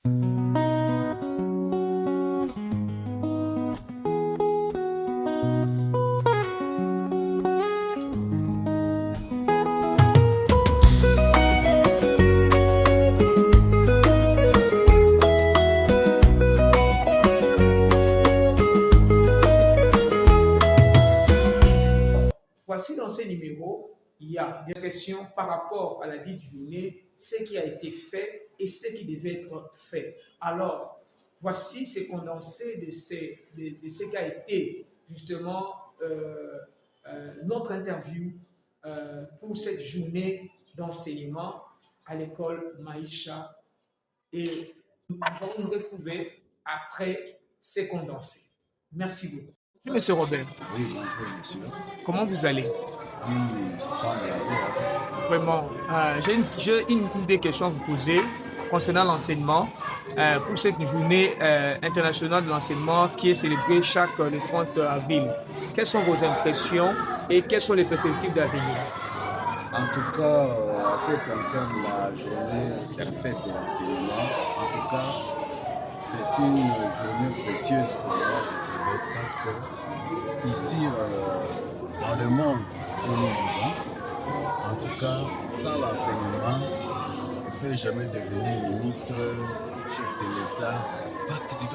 Voici dans ces numéros, il y a des questions par rapport à la dite journée, ce qui a été fait et ce qui devait être fait. Alors, voici ces condensés de ce qui a été justement notre interview pour cette journée d'enseignement à l'école Maïcha. Et nous allons nous retrouver après ces condensés. Merci beaucoup. Bonjour, Monsieur Robert. Oui, bonjour, monsieur. Comment vous allez? Oui, ça semble bien. Vraiment, j'ai une des questions à vous poser concernant l'enseignement. Pour cette journée internationale de l'enseignement qui est célébrée chaque le 30 avril, quelles sont vos impressions et quelles sont les perspectives d'avenir? En tout cas, en ce qui concerne la journée parfaite de l'enseignement, en tout cas, c'est une journée précieuse pour moi, je dirais, parce que ici, dans le monde où nous vivons, en tout cas, sans l'enseignement, on ne peut jamais devenir ministre, chef de l'État, parce que tout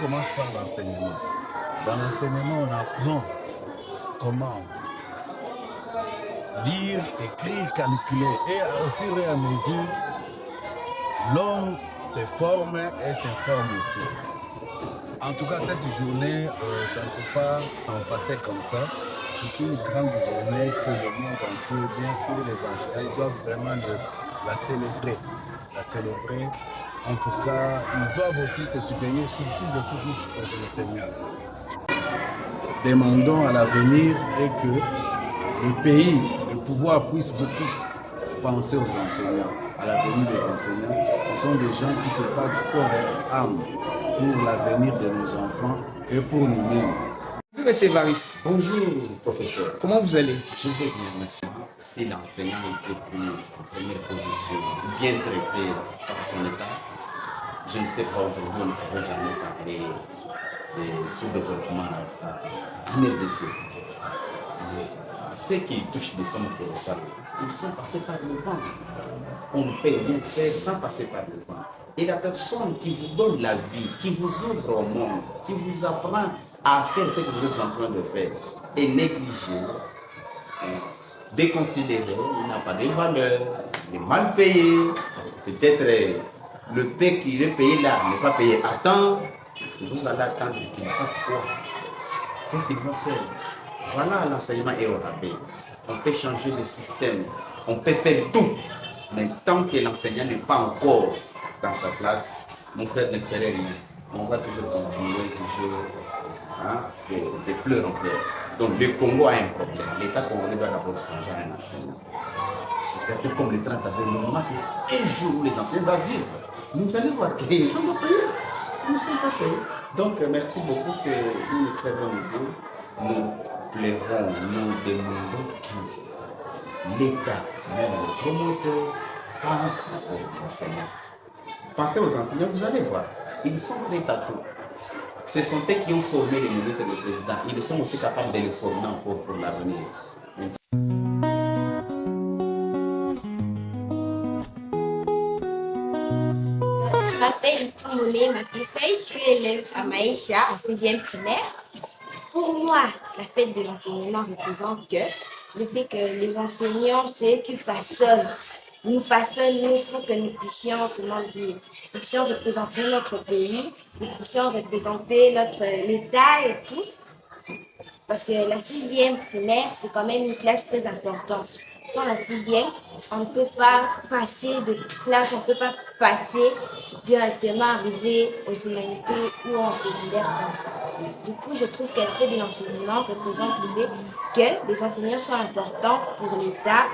commence par l'enseignement. Dans l'enseignement, on apprend comment lire, écrire, calculer, et au fur et à mesure, l'homme se forme et s'informe aussi. En tout cas, cette journée, ça ne peut pas s'en passer comme ça. C'est une grande journée que le monde entier, bien sûr, les enseignants, ils doivent vraiment la célébrer. La célébrer. En tout cas, ils doivent aussi se souvenir, surtout beaucoup plus aux enseignants. Demandons à l'avenir et que le pays, le pouvoir puisse beaucoup penser aux enseignants, à l'avenir des enseignants. Ce sont des gens qui se battent corps et âme pour l'avenir de nos enfants et pour nous-mêmes. Bonjour, Monsieur Évariste. Bonjour, professeur. Comment vous allez? Je vais bien, merci. Si l'enseignant était pris en première position, bien traité par son État, je ne sais pas, aujourd'hui, on ne pouvait jamais parler de sous-développement en RDC. Ceux qui touchent des sommes colossales, ils sont passés par le banc. On ne peut rien faire sans passer par le banc. Et la personne qui vous donne la vie, qui vous ouvre au monde, qui vous apprend à faire ce que vous êtes en train de faire, est négligée, déconsidérée, il n'a pas de valeur, il est mal payé, peut-être le paie qu'il est payé là n'est pas payé à temps, vous allez attendre qu'il fasse quoi? Qu'est-ce qu'il va faire? Voilà, l'enseignement est au rabais. On peut changer le système, on peut faire tout, mais tant que l'enseignant n'est pas encore dans sa place, mon frère n'espérait rien. On va toujours continuer, de pleurs en pleurs. Donc le Congo a un problème. L'État congolais doit d'abord songer à un enseignant. Regardez comme le 30 avril, normalement c'est un jour où les enseignants doivent vivre. Vous allez voir qu'ils ne sont pas payés. Ils ne sont pas payés. Donc merci beaucoup, c'est une très bonne idée. Nous pleurons, nous demandons que l'État, même le promoteur, pense aux enseignants. Pensez aux enseignants, vous allez voir, ils sont prêts à tout. Ce sont eux qui ont formé les ministres et le président. Ils sont aussi capables de les former encore pour l'avenir. Je m'appelle Toumoulé Makifei, je suis élève à Maïcha en 6e primaire. Pour moi, la fête de l'enseignement représente le fait que les enseignants, c'est eux qui nous façonnent nous pour que nous puissions, nous puissions représenter notre pays, nous puissions représenter l'État et tout. Parce que la 6e primaire, c'est quand même une classe très importante. Sans la 6e, on ne peut pas passer de classe, on ne peut pas passer directement arriver aux humanités ou en secondaire comme ça. Du coup, je trouve que la fête de l'enseignement représente le fait que les enseignants sont importants pour l'État